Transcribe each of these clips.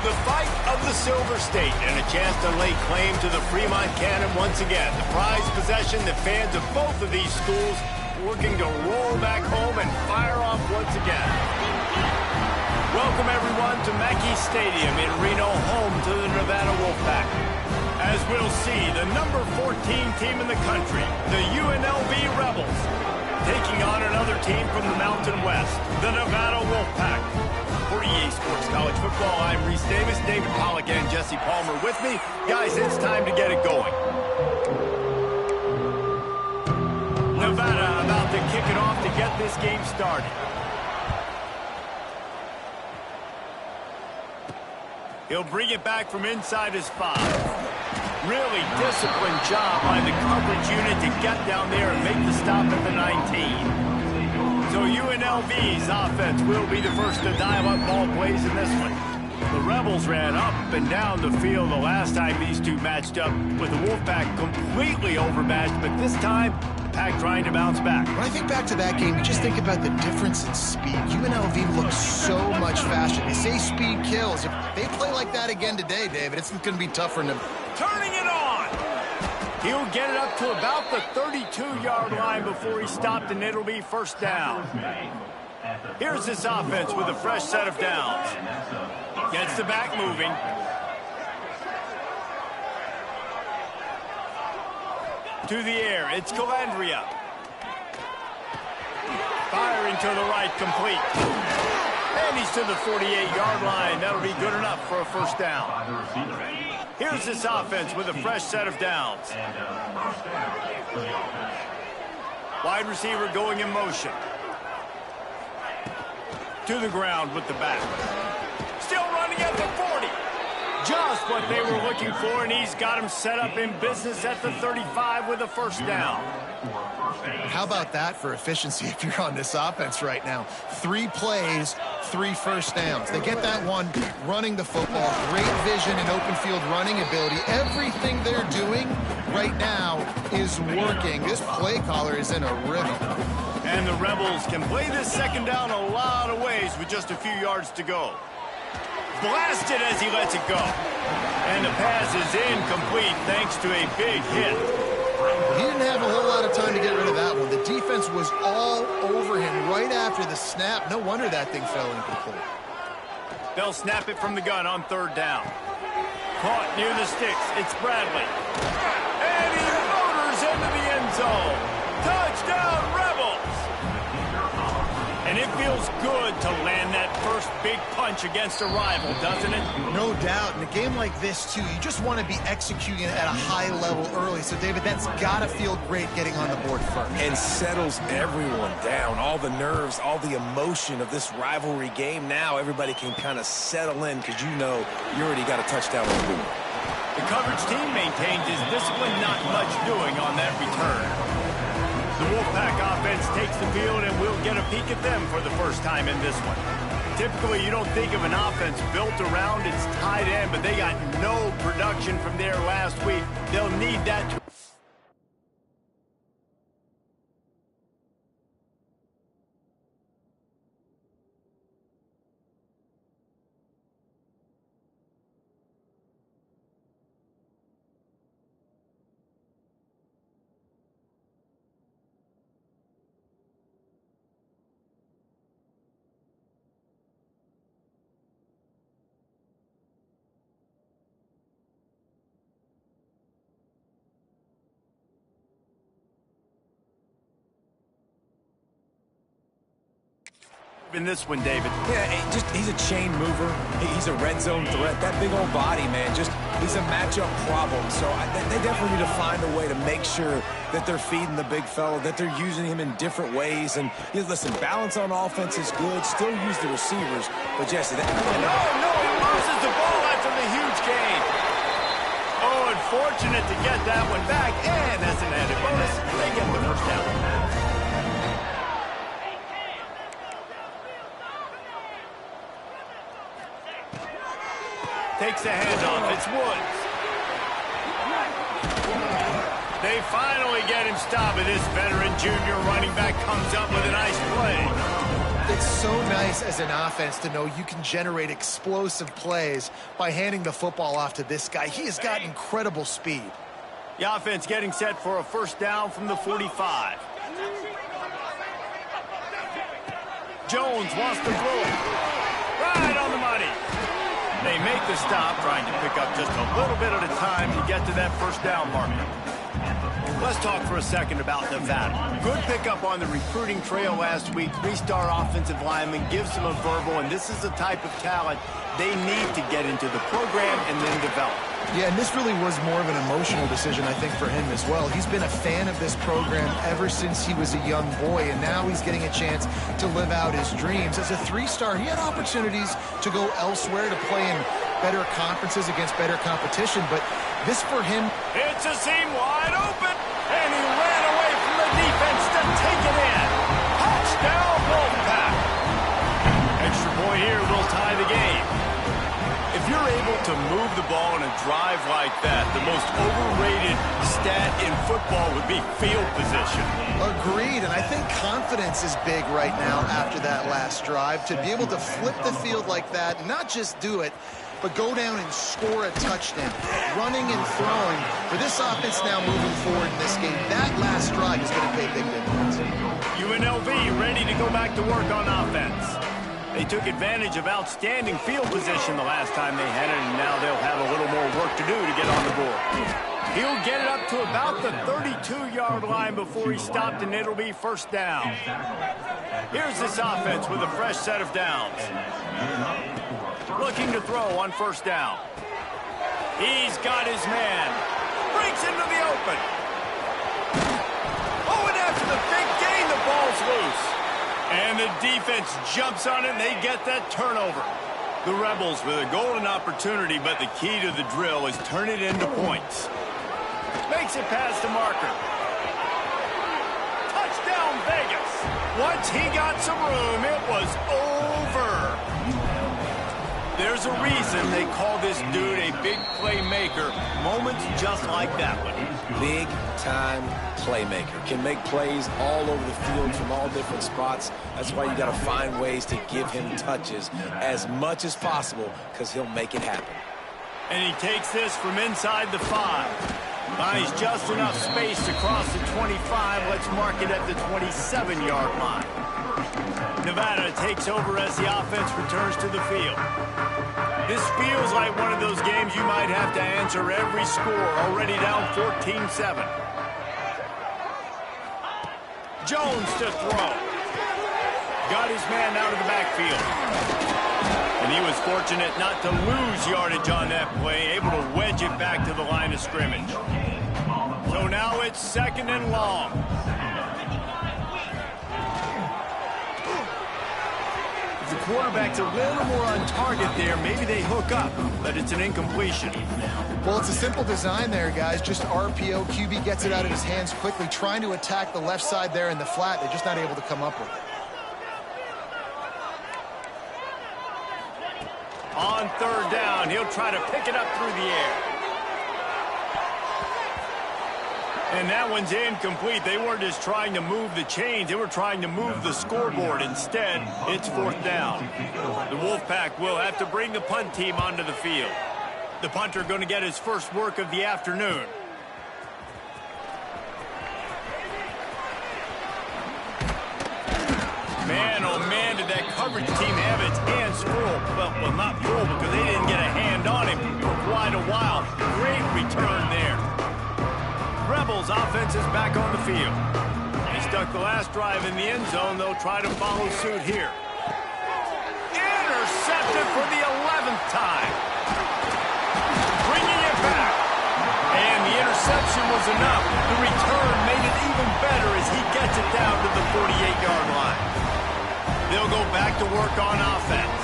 The fight of the Silver State and a chance to lay claim to the Fremont Cannon once again. The prized possession that fans of both of these schools looking to roll back home and fire off once again. Welcome everyone to Mackey Stadium in Reno, home to the Nevada Wolfpack. As we'll see, the number 14 team in the country, the UNLV Rebels, taking on another team from the Mountain West, the Nevada Wolfpack. For EA Sports College Football, I'm Reese Davis, David Pollack, and Jesse Palmer with me. Guys, it's time to get it going. Nevada about to kick it off to get this game started. He'll bring it back from inside his 5. Really disciplined job by the coverage unit to get down there and make the stop at the 19. So UNLV's offense will be the first to dial up ball plays in this one. The Rebels ran up and down the field the last time these two matched up, with the Wolfpack completely overmatched, but this time, the Pack trying to bounce back. When I think back to that game, you just think about the difference in speed. UNLV looks so much faster. They say speed kills. If they play like that again today, David, it's going to be tough for them. Turning it on! He'll get it up to about the 32-yard line before he stopped, and it'll be first down. Here's this offense with a fresh set of downs. Gets the back moving. To the air, it's Calandria. Firing to the right, complete. And he's to the 48-yard line. That'll be good enough for a first down. Here's this offense with a fresh set of downs. Wide receiver going in motion. To the ground with the back. Still running at the 40. Just what they were looking for, and he's got him set up in business at the 35 with a first down. How about that for efficiency if you're on this offense right now? 3 plays, 3 first downs. They get that one running the football, great vision and open field running ability. Everything they're doing right now is working. This play caller is in a rhythm. And the Rebels can play this second down a lot of ways with just a few yards to go. Blasted as he lets it go. And the pass is incomplete thanks to a big hit. He didn't have a whole lot of time to get rid of that one. The defense was all over him right after the snap. No wonder that thing fell incomplete. They'll snap it from the gun on third down. Caught near the sticks. It's Bradley. And he motors into the end zone. Touchdown, Rebels! And it feels good to land that first big punch against a rival, doesn't it? No doubt. In a game like this, too, you just want to be executing at a high level early. So, David, that's got to feel great getting on the board first. And settles everyone down. All the nerves, all the emotion of this rivalry game. Now everybody can kind of settle in because you know you already got a touchdown on the board. The coverage team maintains his discipline, not much doing on that return. The Wolfpack offense takes the field, and we'll get a peek at them for the first time in this one. Typically, you don't think of an offense built around its tight end, but they got no production from there last week. They'll need that to... in this one, David. Yeah, he's a chain mover. He's a red zone threat. That big old body, man, he's a matchup problem. So they definitely need to find a way to make sure that they're feeding the big fella, that they're using him in different ways. And listen, balance on offense is good. Still use the receivers. But Jesse, No, he loses the ball after the huge gain. Oh, unfortunate to get that one back. And as an added bonus, they get the first down. Takes a handoff. It's Woods. They finally get him stopped, and this veteran junior running back comes up with a nice play. It's so nice as an offense to know you can generate explosive plays by handing the football off to this guy. He has got incredible speed. The offense getting set for a first down from the 45. Jones wants to throw it. Right on the money. They make the stop, trying to pick up just a little bit at a time to get to that first down marker. Let's talk for a second about Nevada. Good pickup on the recruiting trail last week. Three-star offensive lineman gives them a verbal, and this is the type of talent they need to get into the program and then develop. Yeah, and this really was more of an emotional decision, I think, for him as well. He's been a fan of this program ever since he was a young boy, and now he's getting a chance to live out his dreams. As a three-star, he had opportunities to go elsewhere, to play in better conferences against better competition, but this for him... It's a seam wide open, and he ran away from the defense to take it in. Touchdown, Wolfpack. Extra point here will tie the game. If you're able to move the ball in a drive like that, the most overrated stat in football would be field position. Agreed, and I think confidence is big right now after that last drive. To be able to flip the field like that, not just do it, but go down and score a touchdown. Running and throwing. For this offense now moving forward in this game, that last drive is going to pay big dividends. UNLV ready to go back to work on offense. They took advantage of outstanding field position the last time they had it, and now they'll have a little more work to do to get on the board. He'll get it up to about the 32-yard line before he stopped, and it'll be first down. Here's this offense with a fresh set of downs. Looking to throw on first down. He's got his man. Breaks into the open. Oh, and after the big gain, the ball's loose. And the defense jumps on it, and they get that turnover. The Rebels with a golden opportunity, but the key to the drill is turn it into points. Makes it past the marker. Touchdown, Vegas. Once he got some room, it was over. There's a reason they call this dude a big playmaker. Moments just like that one. Big-time playmaker. Can make plays all over the field from all different spots. That's why you got to find ways to give him touches as much as possible, because he'll make it happen. And he takes this from inside the 5. Buys just enough space to cross the 25. Let's mark it at the 27-yard line. Nevada takes over as the offense returns to the field. This feels like one of those games you might have to answer every score, already down 14-7. Jones to throw. Got his man out of the backfield. And he was fortunate not to lose yardage on that play, able to wedge it back to the line of scrimmage. So now it's second and long. The quarterback's a little more on target there. Maybe they hook up, but it's an incompletion. Well, it's a simple design there, guys. Just RPO. QB gets it out of his hands quickly, trying to attack the left side there in the flat. They're just not able to come up with it. On third down, he'll try to pick it up through the air. And that one's incomplete. They weren't just trying to move the chains. They were trying to move the scoreboard. Instead, it's fourth down. The Wolfpack will have to bring the punt team onto the field. The punter going to get his first work of the afternoon. Man, oh man, did that coverage team have its hands full. Well, not full because they didn't get a hand on him for quite a while. Great return there. Rebels offense is back on the field. They stuck the last drive in the end zone. They'll try to follow suit here. Intercepted for the 11th time. Bringing it back. And the interception was enough. The return made it even better as he gets it down to the 48-yard line. They'll go back to work on offense.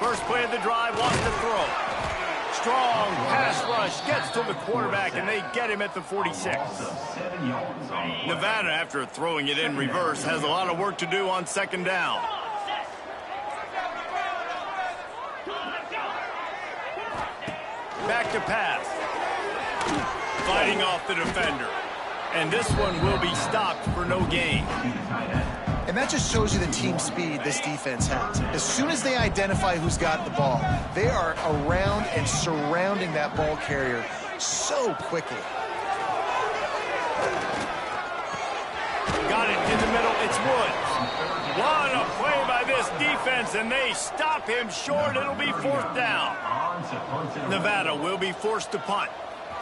First play of the drive, wants to throw. Strong pass rush, gets to the quarterback, and they get him at the 46. Nevada, after throwing it in reverse, has a lot of work to do on second down. Back to pass. Fighting off the defender. And this one will be stopped for no gain. And that just shows you the team speed this defense has. As soon as they identify who's got the ball, they are around and surrounding that ball carrier so quickly. Got it in the middle. It's Woods. What a play by this defense, and they stop him short. It'll be 4th down. Nevada will be forced to punt.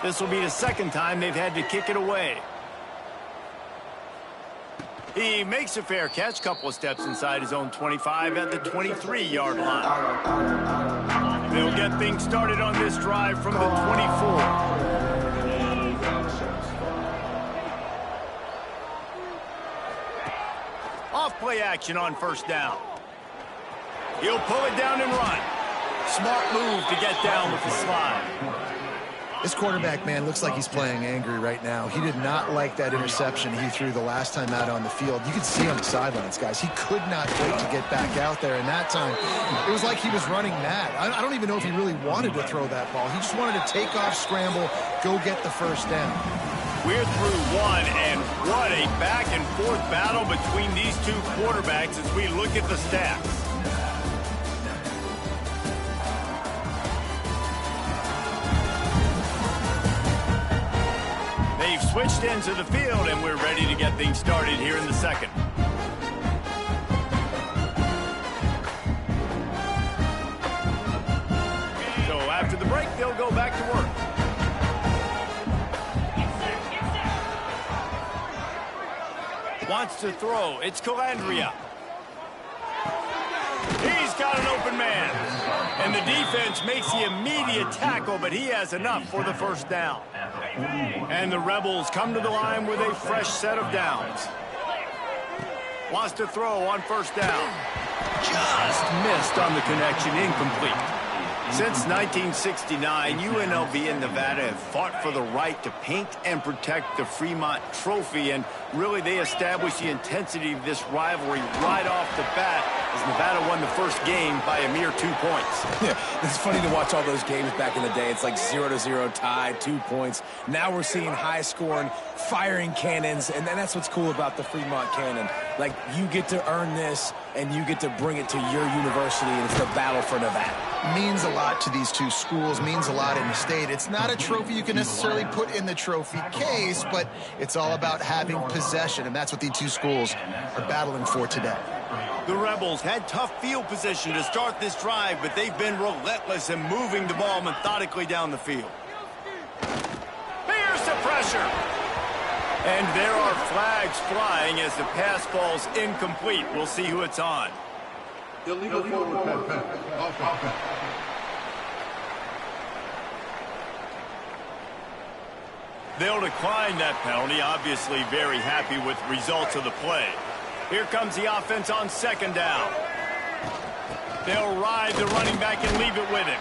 This will be the second time they've had to kick it away. He makes a fair catch, couple of steps inside his own 25 at the 23-yard line. They'll get things started on this drive from the 24. Off play action on 1st down. He'll pull it down and run. Smart move to get down with the slide. This quarterback, man, looks like he's playing angry right now. He did not like that interception he threw the last time out on the field. You could see on the sidelines, guys. He could not wait to get back out there. And that time, it was like he was running mad. I don't even know if he really wanted to throw that ball. He just wanted to take off, scramble, go get the 1st down. We're through one, and what a back-and-forth battle between these two quarterbacks as we look at the stats. They've switched into the field, and we're ready to get things started here in the second. So after the break, they'll go back to work. Wants to throw. It's Calandria. He's got an open man. And the defense makes the immediate tackle, but he has enough for the 1st down. And the Rebels come to the line with a fresh set of downs. Wants to throw on 1st down. Just missed on the connection, incomplete. Since 1969, UNLV and Nevada have fought for the right to paint and protect the Fremont Trophy, and really they established the intensity of this rivalry right off the bat as Nevada won the first game by a mere 2 points. Yeah, it's funny to watch all those games back in the day. It's like 0-0 tie, 2 points. Now we're seeing high-scoring, firing cannons, and that's what's cool about the Fremont Cannon. Like, you get to earn this, and you get to bring it to your university, and it's the battle for Nevada. Means a lot to these two schools, means a lot in the state. It's not a trophy you can necessarily put in the trophy case, but it's all about having possession, and that's what these two schools are battling for today. The Rebels had tough field position to start this drive, but they've been relentless in moving the ball methodically down the field. Here's the pressure. And there are flags flying as the pass falls incomplete. We'll see who it's on. Illegal forward pass. They'll decline that penalty, obviously very happy with the results of the play. Here comes the offense on 2nd down. They'll ride the running back and leave it with him.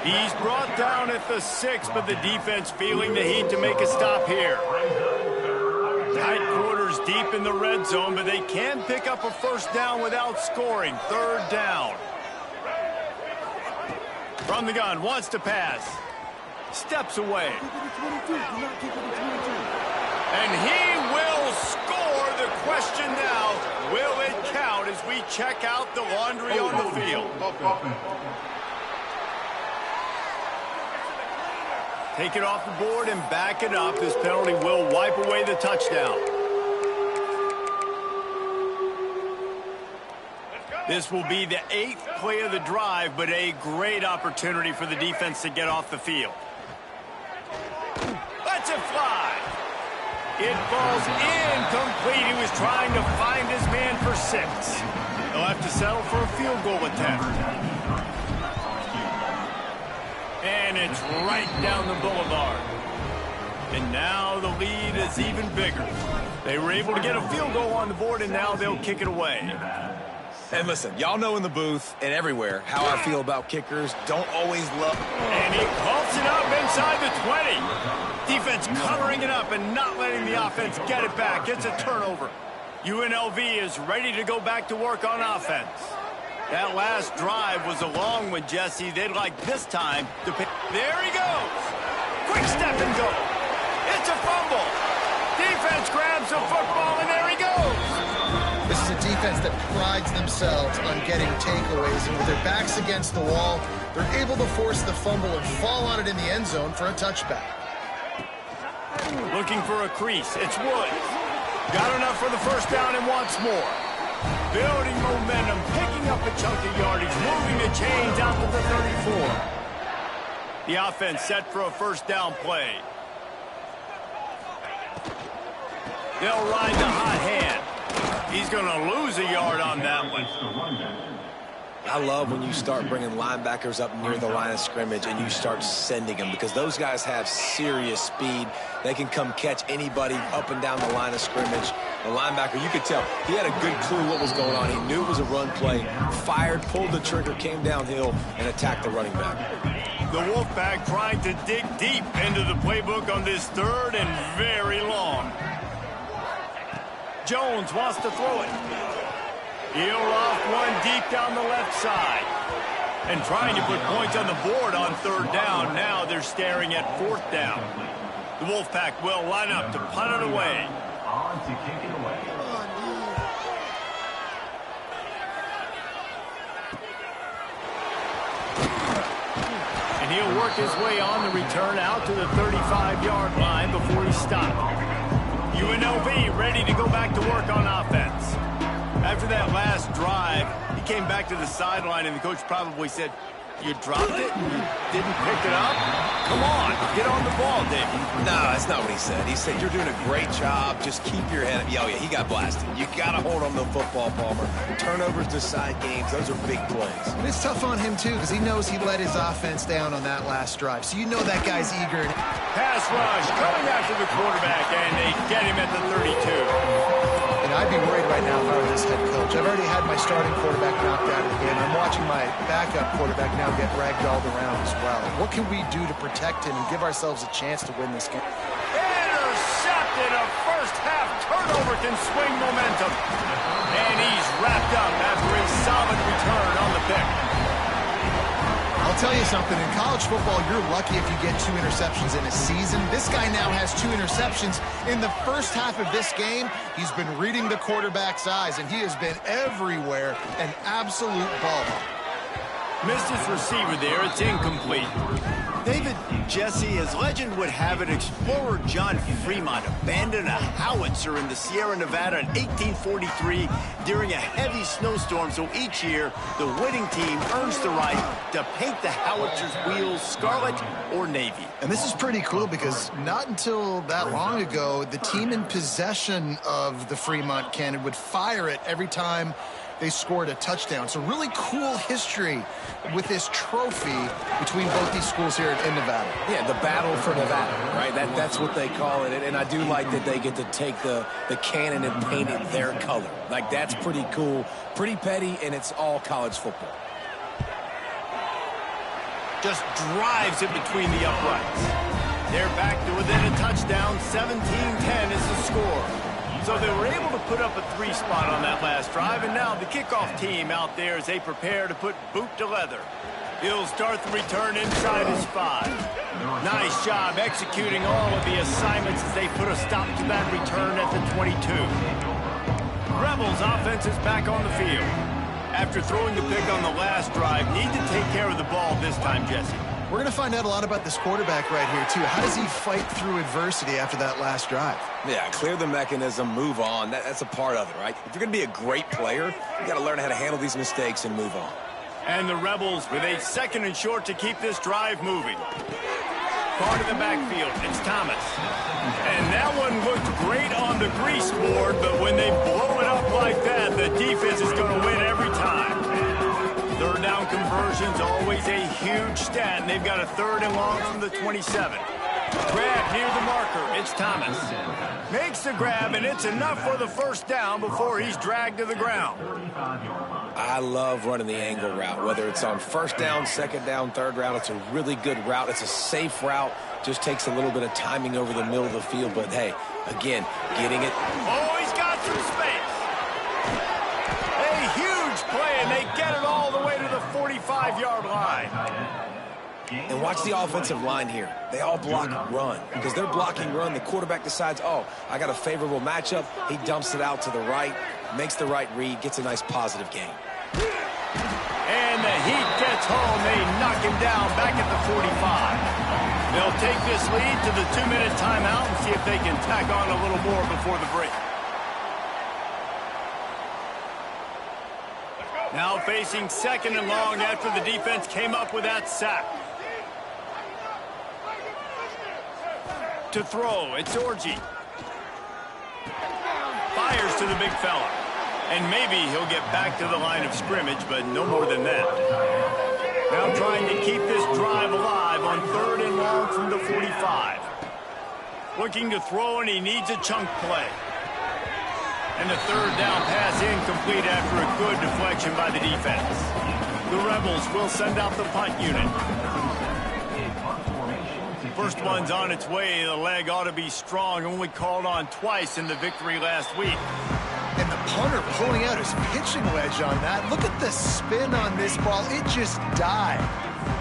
He's brought down at the 6, but the defense feeling the heat to make a stop here. Tight quarters deep in the red zone, but they can pick up a 1st down without scoring. 3rd down. From the gun, wants to pass. Steps away. And he will score. The question now, will it count as we check out the laundry on the field? Take it off the board and back it up. This penalty will wipe away the touchdown. This will be the 8th play of the drive, but a great opportunity for the defense to get off the field. Let's it fly. It falls incomplete. He was trying to find his man for 6. He'll have to settle for a field goal attempt. And it's right down the boulevard. And now the lead is even bigger. They were able to get a field goal on the board, and now they'll kick it away. And listen, y'all know in the booth and everywhere how I feel about kickers. Don't always love. And he pumps it up inside the 20. Defense covering it up and not letting the offense get it back. It's a turnover. UNLV is ready to go back to work on offense. That last drive was a long one, Jesse. They'd like this time to pick. There he goes. Quick step and go. It's a fumble. The defense grabs the football, and there he goes. This is a defense that prides themselves on getting takeaways, and with their backs against the wall, they're able to force the fumble and fall on it in the end zone for a touchback. Looking for a crease. It's Woods. Got enough for the first down and wants more. Building momentum, picking up a chunk of yardage, moving the chains out to the 34. The offense set for a first down play. They'll ride the hot hand. He's going to lose a yard on that one. I love when you start bringing linebackers up near the line of scrimmage and you start sending them, because those guys have serious speed. They can come catch anybody up and down the line of scrimmage. The linebacker, you could tell, he had a good clue what was going on. He knew it was a run play, fired, pulled the trigger, came downhill, and attacked the running back. The Wolfpack trying to dig deep into the playbook on this third and very long. Jones wants to throw it. He'll off one deep down the left side. And trying to put points on the board on third down. Now they're staring at fourth down. The Wolfpack will line up to punt it away. On to kick it away. And he'll work his way on the return out to the 35-yard line before he stopped. UNLV ready to go back to work on offense. After that last drive, he came back to the sideline, and the coach probably said, "You dropped it? You didn't pick it up? Come on, get on the ball, David." No, that's not what he said. He said, "You're doing a great job. Just keep your head up." Oh, yeah, he got blasted. You got to hold on to the football, Palmer. Turnovers decide games. Those are big plays. And it's tough on him, too, because he knows he let his offense down on that last drive. So you know that guy's eager. Pass rush coming after the quarterback, and they get him at the 32. And I'd be worried right now if I were this head coach. I've already had my starting quarterback knocked out of the game. I'm watching my backup quarterback now get ragdolled around as well. What can we do to protect him and give ourselves a chance to win this game? Intercepted. A first-half turnover can swing momentum. And he's wrapped up after a solid return on the pick. I'll tell you something. In college football, you're lucky if you get 2 interceptions in a season. This guy now has 2 interceptions. In the first half of this game, he's been reading the quarterback's eyes, and he has been everywhere, an absolute ball. Missed his receiver there. It's incomplete. David, Jesse, as legend would have it, explorer John Fremont abandoned a howitzer in the Sierra Nevada in 1843 during a heavy snowstorm. So each year, the winning team earns the right to paint the howitzer's wheels scarlet or navy. And this is pretty cool because not until that long ago, the team in possession of the Fremont cannon would fire it every time they scored a touchdown. So really cool history with this trophy between both these schools here in Nevada. Yeah, the battle for Nevada, right? That's what they call it. And I do like that they get to take the cannon and paint it their color. Like, that's pretty cool, pretty petty, and it's all college football. Just drives it between the uprights. They're back to within a touchdown. 17-10 is the score. So they were able to put up a 3 spot on that last drive, and now the kickoff team out there as they prepare to put boot to leather. He'll start the return inside his 5. Nice job executing all of the assignments as they put a stop to that return at the 22. Rebels offense is back on the field. After throwing the pick on the last drive, need to take care of the ball this time, Jesse. We're going to find out a lot about this quarterback right here, too. How does he fight through adversity after that last drive? Yeah, clear the mechanism, move on. That's a part of it, right? If you're going to be a great player, you got to learn how to handle these mistakes and move on. And the Rebels with a 2nd and short to keep this drive moving. Part of the backfield, it's Thomas. And that one looked great on the grease board, but when they blow it up like that, the defense is going to win every time. 3rd down conversion's always a huge stat, and they've got a 3rd and long from the 27. Grab near the marker. It's Thomas. Makes the grab, and it's enough for the first down before he's dragged to the ground. I love running the angle route, whether it's on 1st down, 2nd down, 3rd round. It's a really good route. It's a safe route. Just takes a little bit of timing over the middle of the field. But, hey, again, getting it. Oh, he's got some space. A huge play, and they get it all the way to the 45-yard line. And watch the offensive line here. They all block run. Because they're blocking run, the quarterback decides, oh, I got a favorable matchup. He dumps it out to the right, makes the right read, gets a nice positive gain. And the Heat gets home. They knock him down back at the 45. They'll take this lead to the 2-minute timeout and see if they can tack on a little more before the break. Now facing second and long after the defense came up with that sack. To throw, it's Orji. Fires to the big fella. And maybe he'll get back to the line of scrimmage, but no more than that. Now trying to keep this drive alive on third and long from the 45. Looking to throw, and he needs a chunk play. And the third down pass incomplete after a good deflection by the defense. The Rebels will send out the punt unit. First one's on its way. The leg ought to be strong. Only called on twice in the victory last week. And the punter pulling out his pitching wedge on that. Look at the spin on this ball. It just died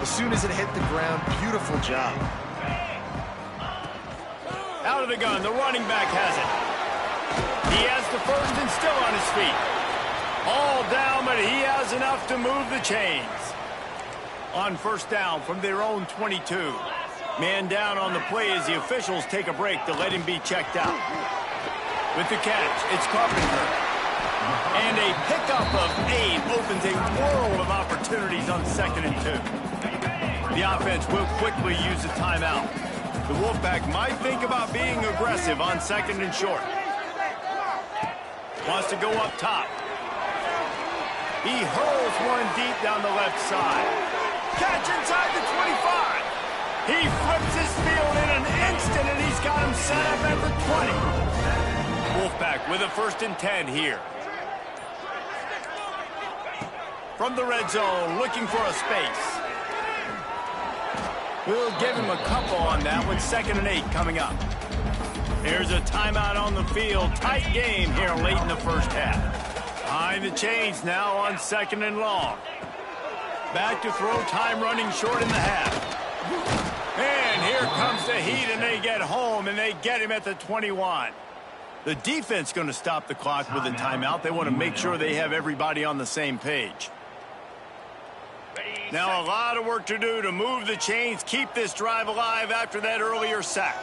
as soon as it hit the ground. Beautiful job. Out of the gun, the running back has it. He has the first and still on his feet. All down, but he has enough to move the chains. On first down from their own 22. Man down on the play as the officials take a break to let him be checked out. With the catch, it's Carpenter. And a pickup of 8 opens a world of opportunities on 2nd and 2. The offense will quickly use a timeout. The Wolfpack might think about being aggressive on 2nd and short. Wants to go up top. He hurls one deep down the left side. Catch inside the 25. He flips his field in an instant, and he's got him set up at the 20. Wolfpack with a 1st and 10 here. From the red zone, looking for a space. We'll give him a couple on that one. 2nd and 8 coming up. Here's a timeout on the field. Tight game here late in the first half. Behind the chains now on 2nd and long. Back to throw, time running short in the half. And here comes the Heat, and they get home, and they get him at the 21. The defense going to stop the clock with a timeout. They want to make sure they have everybody on the same page. Now a lot of work to do to move the chains, keep this drive alive after that earlier sack.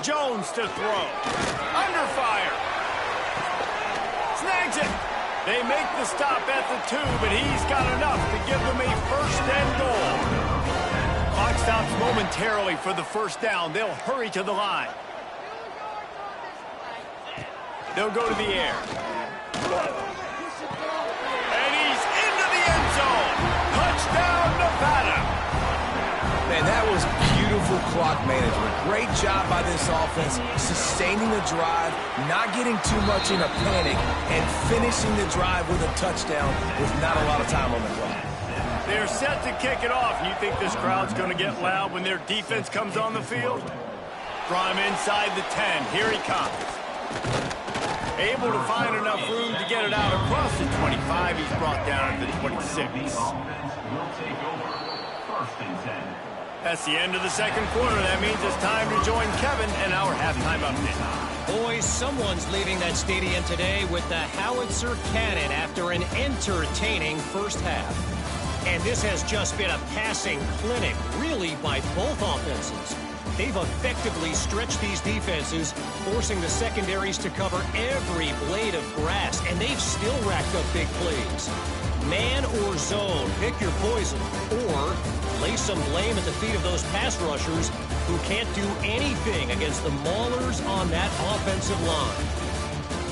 Jones to throw. Under fire. Snags it. They make the stop at the 2, but he's got enough to give them a 1st and goal. Clock stops momentarily for the 1st down. They'll hurry to the line. They'll go to the air. And he's into the end zone. Touchdown, Nevada. Man, that was beautiful clock management. Great job by this offense, sustaining the drive, not getting too much in a panic, and finishing the drive with a touchdown with not a lot of time on the clock. They're set to kick it off. You think this crowd's going to get loud when their defense comes on the field? From inside the 10, here he comes. Able to find enough room to get it out across the 25. He's brought down to the 26. That's the end of the second quarter. That means it's time to join Kevin and our halftime update. Boys, someone's leaving that stadium today with the howitzer cannon after an entertaining first half. And this has just been a passing clinic, really, by both offenses. They've effectively stretched these defenses, forcing the secondaries to cover every blade of grass, and they've still racked up big plays. Man or zone, pick your poison, or lay some blame at the feet of those pass rushers who can't do anything against the maulers on that offensive line.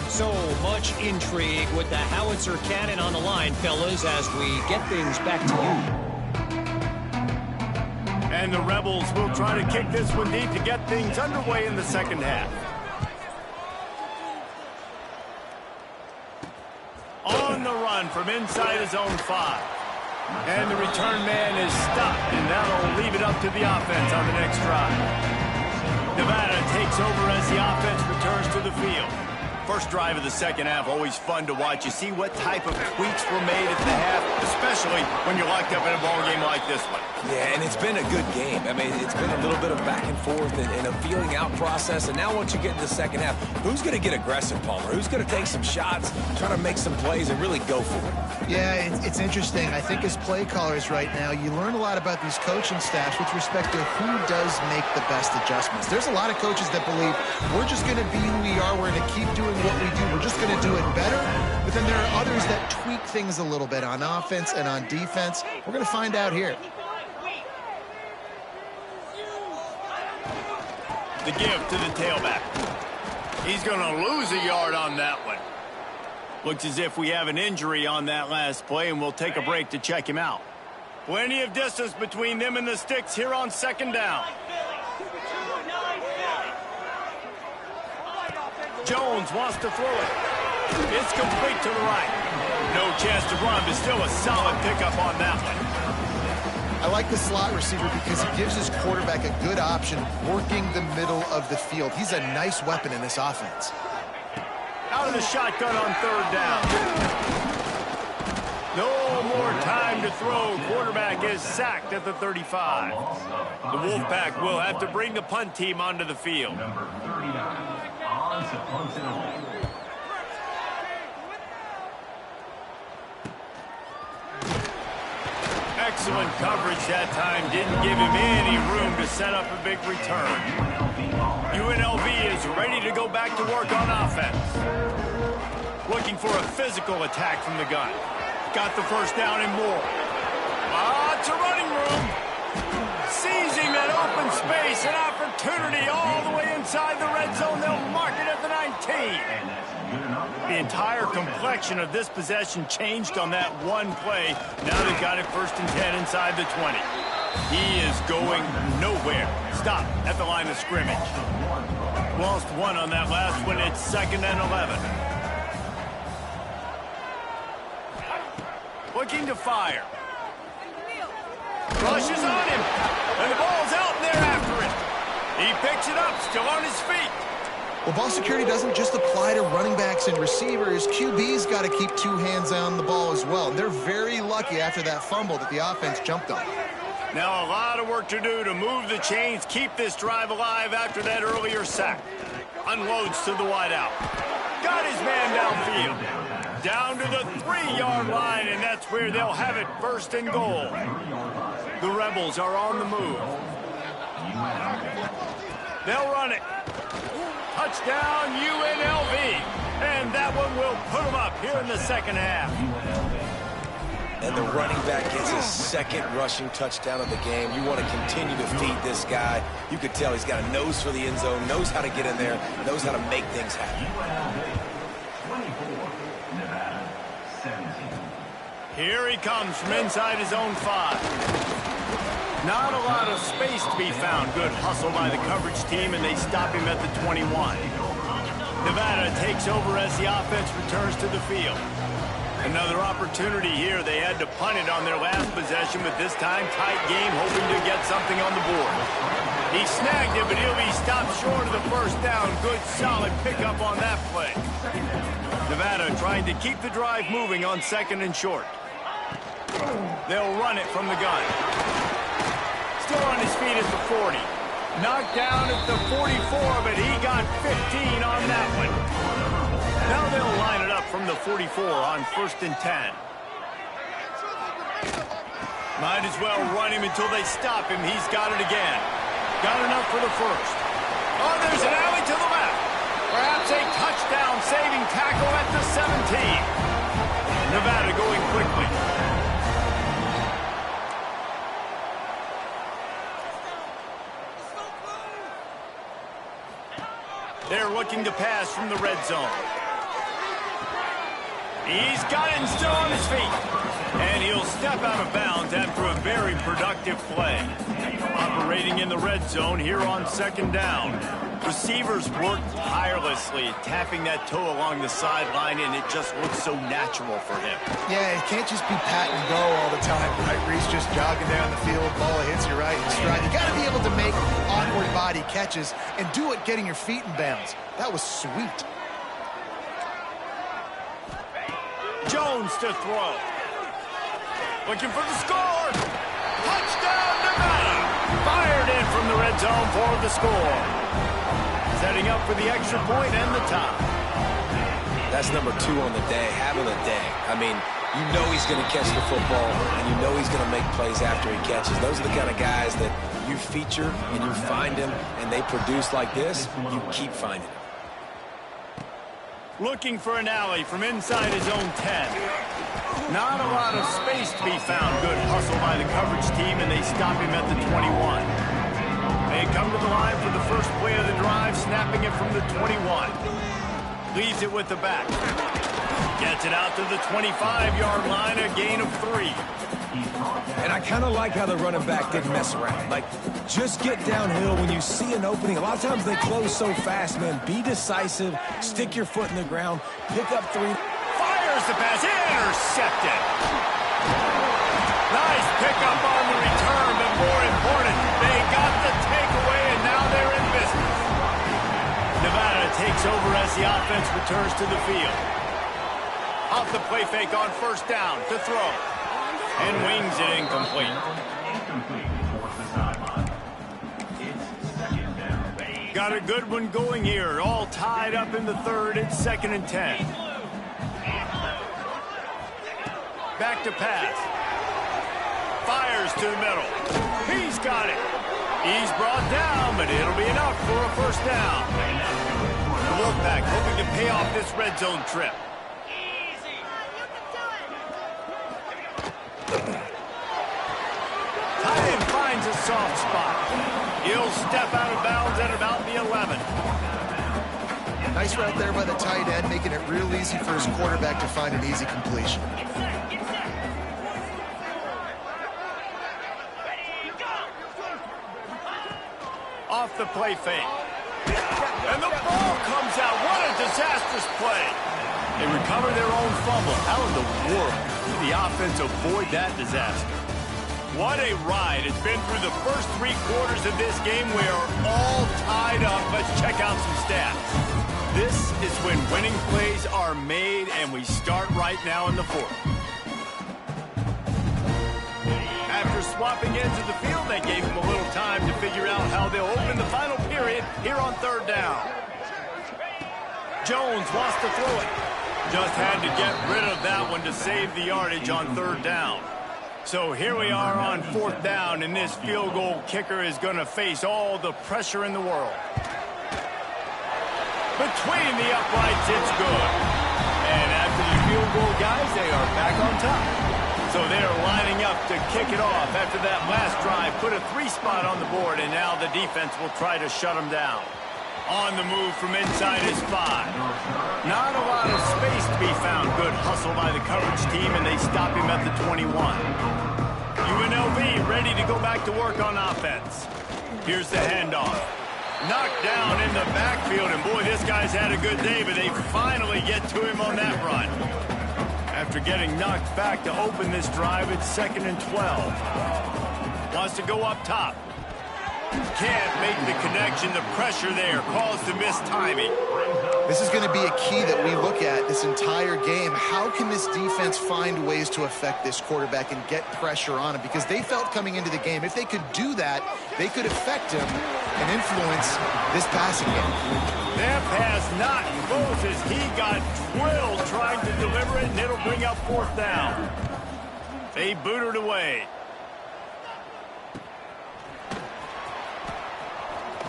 So much intrigue with the howitzer cannon on the line, fellas, as we get things back to you. And the Rebels will try to kick this one deep to get things underway in the second half. On the run from inside his own 5. And the return man is stopped, and that'll leave it up to the offense on the next drive. Nevada takes over as the offense returns to the field. First drive of the second half, always fun to watch. You see what type of tweaks were made at the half, especially when you're locked up in a ball game like this one. Yeah, and it's been a good game. I mean, it's been a little bit of back and forth and a feeling out process. And now once you get into the second half, who's going to get aggressive, Palmer? Who's going to take some shots, try to make some plays, and really go for it? Yeah, it's interesting. I think as play callers right now, you learn a lot about these coaching staffs with respect to who does make the best adjustments. There's a lot of coaches that believe we're just going to be who we are. We're going to keep doing what we do. We're just going to do it better. But then there are others that tweak things a little bit on offense and on defense. We're going to find out here. The give to the tailback. He's going to lose a yard on that one. Looks as if we have an injury on that last play, and we'll take a break to check him out. Plenty of distance between them and the sticks here on second down. Jones wants to throw it. It's complete to the right. No chance to run, but still a solid pickup on that one. I like the slot receiver because he gives his quarterback a good option working the middle of the field. He's a nice weapon in this offense. Out of the shotgun on third down. No more time to throw. Quarterback is sacked at the 35. The Wolfpack will have to bring the punt team onto the field. Number 39, on to punt it away. Excellent coverage that time. Didn't give him any room to set up a big return. UNLV is ready to go back to work on offense. Looking for a physical attack from the gun. Got the first down and more. Lots of running room. Seizing that open space, an opportunity all the way inside the red zone. They'll mark it at the 19. The entire complexion of this possession changed on that one play. Now they've got it first and 10 inside the 20. He is going nowhere. Stop at the line of scrimmage. Lost one on that last one. It's second and 11. Looking to fire. Rushes on him. And the ball's out and they're after it. He picks it up, still on his feet. Well, ball security doesn't just apply to running backs and receivers. QB's got to keep two hands on the ball as well. And they're very lucky after that fumble that the offense jumped on. Now a lot of work to do to move the chains, keep this drive alive after that earlier sack. Unloads to the wideout. Got his man downfield. Down to the 3-yard line, and that's where they'll have it first and goal. The Rebels are on the move. They'll run it. Touchdown, UNLV. And that one will put them up here in the second half. And the running back gets his second rushing touchdown of the game. You want to continue to feed this guy. You could tell he's got a nose for the end zone, knows how to get in there, knows how to make things happen. 24, Nevada, 17. Here he comes from inside his own 5. Not a lot of space to be found. Good hustle by the coverage team, and they stop him at the 21. Nevada takes over as the offense returns to the field. Another opportunity here. They had to punt it on their last possession, but this time tight game, hoping to get something on the board. He snagged it, but he'll be stopped short of the first down. Good, solid pickup on that play. Nevada trying to keep the drive moving on second and short. They'll run it from the gun. Still on his feet at the 40. Knocked down at the 44, but he got 15 on that one. Now they'll line it up from the 44 on first and 10. Might as well run him until they stop him. He's got it again. Got enough for the first. Oh, there's an alley to the left. Perhaps a touchdown-saving tackle at the 17. Nevada going quickly. They're looking to pass from the red zone. He's got it and still on his feet. And he'll step out of bounds after a very productive play. Operating in the red zone here on second down. Receivers work tirelessly, tapping that toe along the sideline, and it just looks so natural for him. Yeah, it can't just be pat and go all the time, right? Reese just jogging down the field, ball hits you right in stride. You got to be able to make awkward body catches and do it getting your feet in bounds. That was sweet. Jones to throw. Looking for the score. Touchdown, Nevada. Fired in from the red zone for the score. Setting up for the extra point and the tie. That's number 2 on the day, having a day. I mean, you know he's going to catch the football, and you know he's going to make plays after he catches. Those are the kind of guys that you feature and you find them, and they produce like this, you keep finding them. Looking for an alley from inside his own 10. Not a lot of space to be found. Good hustle by the coverage team, and they stop him at the 21. They come to the line for the first play of the drive, snapping it from the 21. Leaves it with the back. Gets it out to the 25-yard line, a gain of 3. And I kind of like how the running back didn't mess around. Like, just get downhill when you see an opening. A lot of times they close so fast, man. Be decisive. Stick your foot in the ground. Pick up 3. Fires the pass. Intercepted. Nice pickup on the return, but more important, they got the takeaway, and now they're in business. Nevada takes over as the offense returns to the field. Off the play fake on first down to throw. And wings it incomplete. Got a good one going here. All tied up in the third. It's 2nd and 10. Back to pass. Fires to the middle. He's got it. He's brought down, but it'll be enough for a first down. The Wolfpack hoping to pay off this red zone trip. Tight end finds a soft spot. He'll step out of bounds at about the 11. Nice route there by the tight end, making it real easy for his quarterback to find an easy completion. Off the play fake. And the ball comes out. What a disastrous play. They recover their own fumble. How in the world did the offense avoid that disaster? What a ride. It's been through the first 3 quarters of this game. We are all tied up. Let's check out some stats. This is when winning plays are made, and we start right now in the 4th. After swapping ends of the field, they gave him a little time to figure out how they'll open the final period here on 3rd down. Jones wants to throw it. Just had to get rid of that one to save the yardage on 3rd down. So here we are on 4th down, and this field goal kicker is going to face all the pressure in the world. Between the uprights, it's good. And after the field goal, guys, they are back on top. So they're lining up to kick it off after that last drive. Put a 3-spot on the board, and now the defense will try to shut them down. On the move from inside his 5. Not a lot of space to be found. Good hustle by the coverage team, and they stop him at the 21. UNLV ready to go back to work on offense. Here's the handoff. Knocked down in the backfield, and boy, this guy's had a good day, but they finally get to him on that run. After getting knocked back to open this drive, it's 2nd and 12. Wants to go up top. Can't make the connection. The pressure there caused the missed timing. This is going to be a key that we look at this entire game. How can this defense find ways to affect this quarterback and get pressure on him? Because they felt coming into the game, if they could do that, they could affect him and influence this passing game. That pass not close as he got drilled trying to deliver it, and it'll bring up 4th down. They booted away.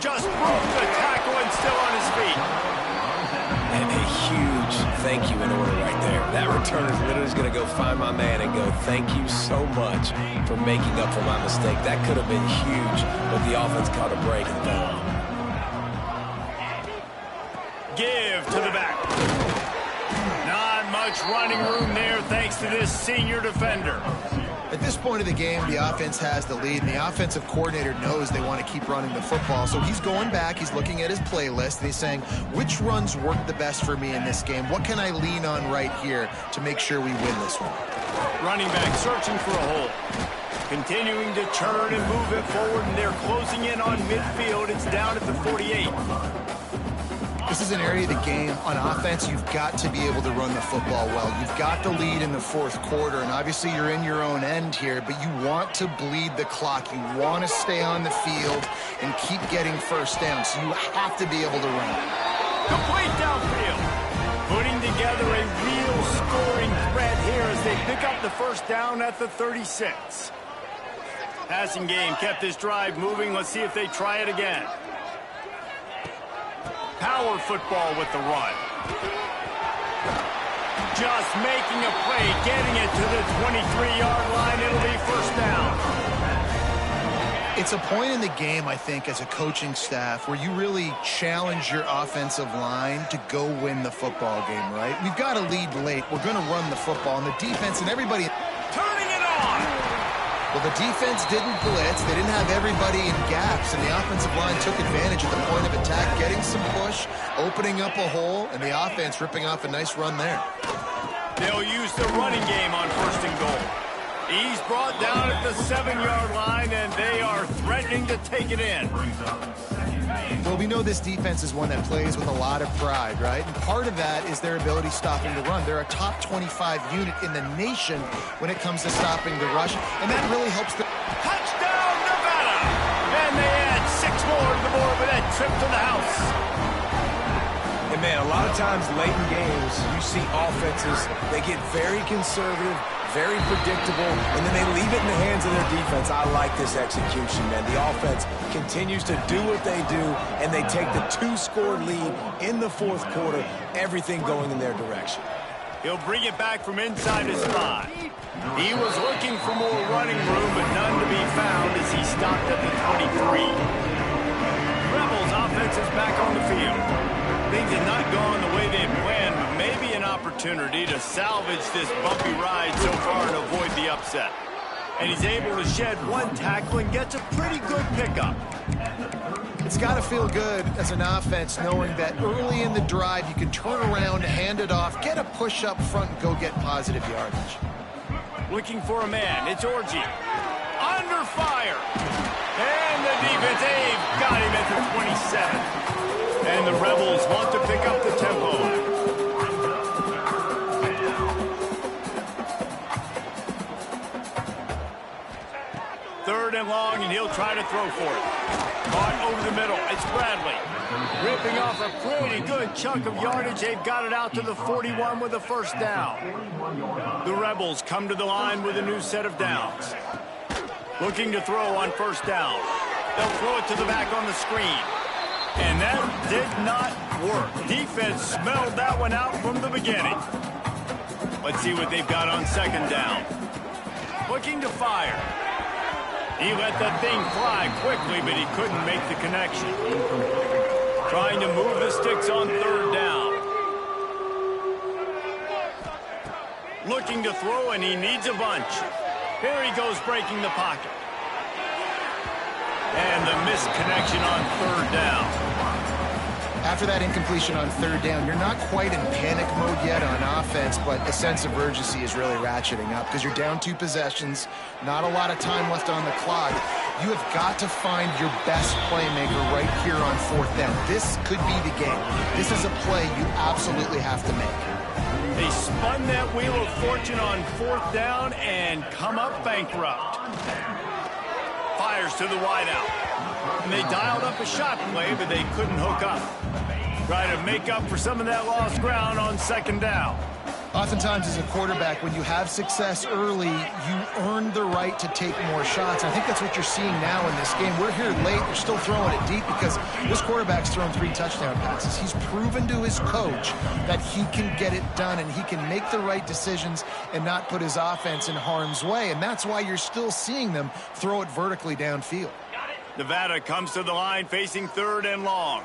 Just broke the tackle and still on his feet. And a huge thank you in order right there. That returner is literally going to go find my man and go, thank you so much for making up for my mistake. That could have been huge, but the offense caught a break and fell. Give to the back. Not much running room there thanks to this senior defender. At this point of the game, the offense has the lead, and the offensive coordinator knows they want to keep running the football. So he's going back, he's looking at his playlist, and he's saying, which runs work the best for me in this game? What can I lean on right here to make sure we win this one? Running back searching for a hole. Continuing to turn and move it forward, and they're closing in on midfield. It's down at the 48. This is an area of the game. On offense, you've got to be able to run the football well. You've got the lead in the fourth quarter, and obviously you're in your own end here, but you want to bleed the clock. You want to stay on the field and keep getting first down, so you have to be able to run. Complete downfield. Putting together a real scoring threat here as they pick up the first down at the 36. Passing game kept this drive moving. Let's see if they try it again. Power football with the run. Just making a play, getting it to the 23-yard line. It'll be first down. It's a point in the game, I think, as a coaching staff where you really challenge your offensive line to go win the football game, right? We've got to lead late. We're going to run the football, and the defense and everybody... Turning it on! Well, the defense didn't blitz. They didn't have everybody in gaps, and the offensive line took advantage at the point of attack, getting some push, opening up a hole, and the offense ripping off a nice run there. They'll use the running game on first and goal. He's brought down at the 7-yard line, and they are threatening to take it in. Well, we know this defense is one that plays with a lot of pride, right? And part of that is their ability stopping the run. They're a top 25 unit in the nation when it comes to stopping the rush, and that really helps the... Touchdown, Nevada! And they add 6 more to the board with that trip to the house. And, man, a lot of times late in games, you see offenses, they get very conservative, very predictable, and then they leave it in the hands of their defense. I like this execution, man. The offense continues to do what they do, and they take the 2-score lead in the fourth quarter, everything going in their direction. He'll bring it back from inside his 5. He was looking for more running room, but none to be found as he stopped at the 23. Rebels offense is back on the field. Things had not gone the way they had planned, but maybe an opportunity to salvage this bumpy ride so far and avoid the upset. And he's able to shed one tackle and gets a pretty good pickup. It's got to feel good as an offense knowing that early in the drive you can turn around, hand it off, get a push up front, and go get positive yardage. Looking for a man. It's Orji. Under fire. And the defense, they've got him at the 27. And the Rebels want to pick up the tempo. Third and long, and he'll try to throw for it. Caught over the middle. It's Bradley. Ripping off a pretty good chunk of yardage. They've got it out to the 41 with a first down. The Rebels come to the line with a new set of downs. Looking to throw on first down. They'll throw it to the back on the screen. And that did not work. Defense smelled that one out from the beginning. Let's see what they've got on second down. Looking to fire. He let that thing fly quickly, but he couldn't make the connection. Trying to move the sticks on third down. Looking to throw, and he needs a bunch. Here he goes breaking the pocket. And the missed connection on third down. After that incompletion on third down, you're not quite in panic mode yet on offense, but a sense of urgency is really ratcheting up because you're down 2 possessions, not a lot of time left on the clock. You have got to find your best playmaker right here on fourth down. This could be the game. This is a play you absolutely have to make. They spun that wheel of fortune on fourth down and come up bankrupt. Fires to the wideout. And they dialed up a shot play, but they couldn't hook up. Try to make up for some of that lost ground on second down. Oftentimes as a quarterback, when you have success early, you earn the right to take more shots. I think that's what you're seeing now in this game. We're here late. They're still throwing it deep because this quarterback's thrown 3 touchdown passes. He's proven to his coach that he can get it done and he can make the right decisions and not put his offense in harm's way. And that's why you're still seeing them throw it vertically downfield. Nevada comes to the line facing third and long.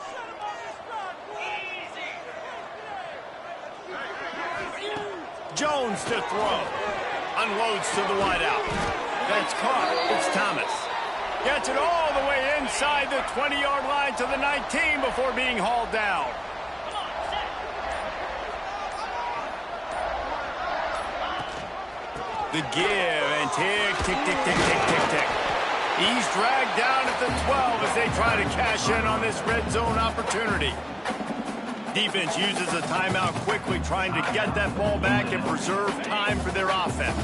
Jones to throw. Unloads to the wideout. That's caught. It's Thomas. Gets it all the way inside the 20-yard line to the 19 before being hauled down. The give and tick, tick, tick, tick, tick, tick, tick. He's dragged down at the 12 as they try to cash in on this red zone opportunity. defense uses a timeout quickly, trying to get that ball back and preserve time for their offense.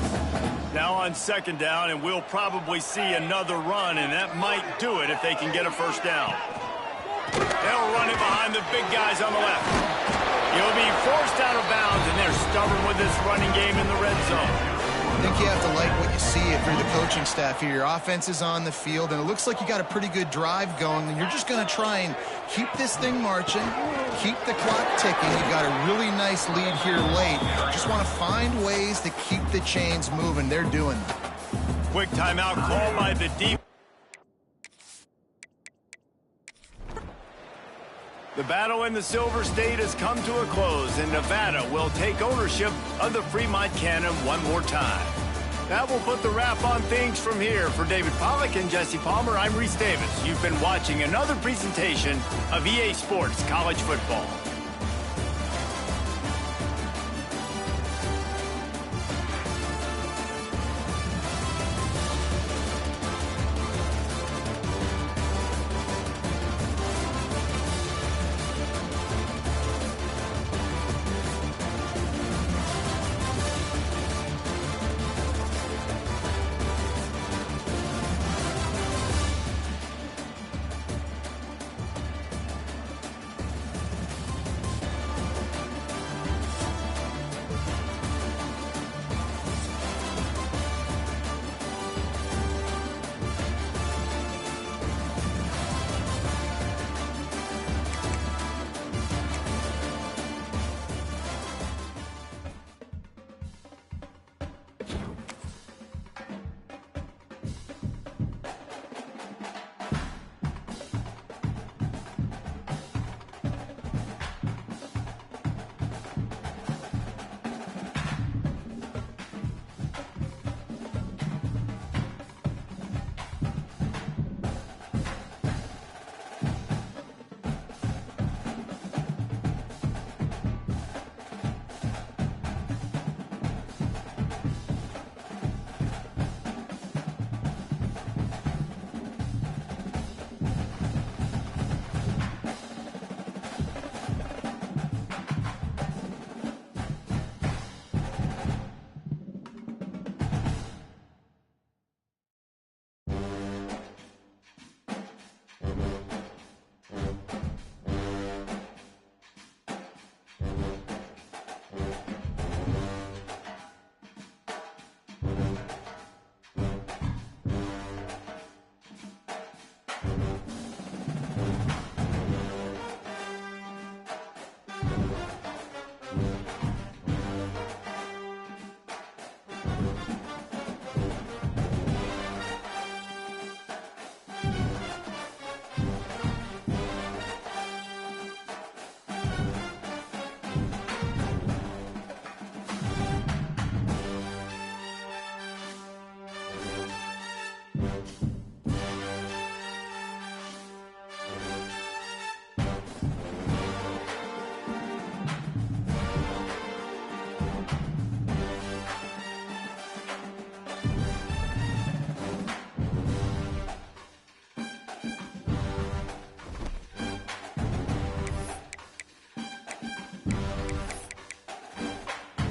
Now on second down, and we'll probably see another run, and that might do it if they can get a first down. They'll run it behind the big guys on the left. He'll be forced out of bounds, and they're stubborn with this running game in the red zone. I think you have to like what you see if you're the coaching staff here. Your offense is on the field, and it looks like you got a pretty good drive going, and you're just going to try and keep this thing marching, keep the clock ticking. You've got a really nice lead here late. Just want to find ways to keep the chains moving. They're doing that. Quick timeout called by the defense. The battle in the Silver State has come to a close, and Nevada will take ownership of the Fremont Cannon one more time. That will put the wrap on things from here. For David Pollack and Jesse Palmer, I'm Reese Davis. You've been watching another presentation of EA Sports College Football.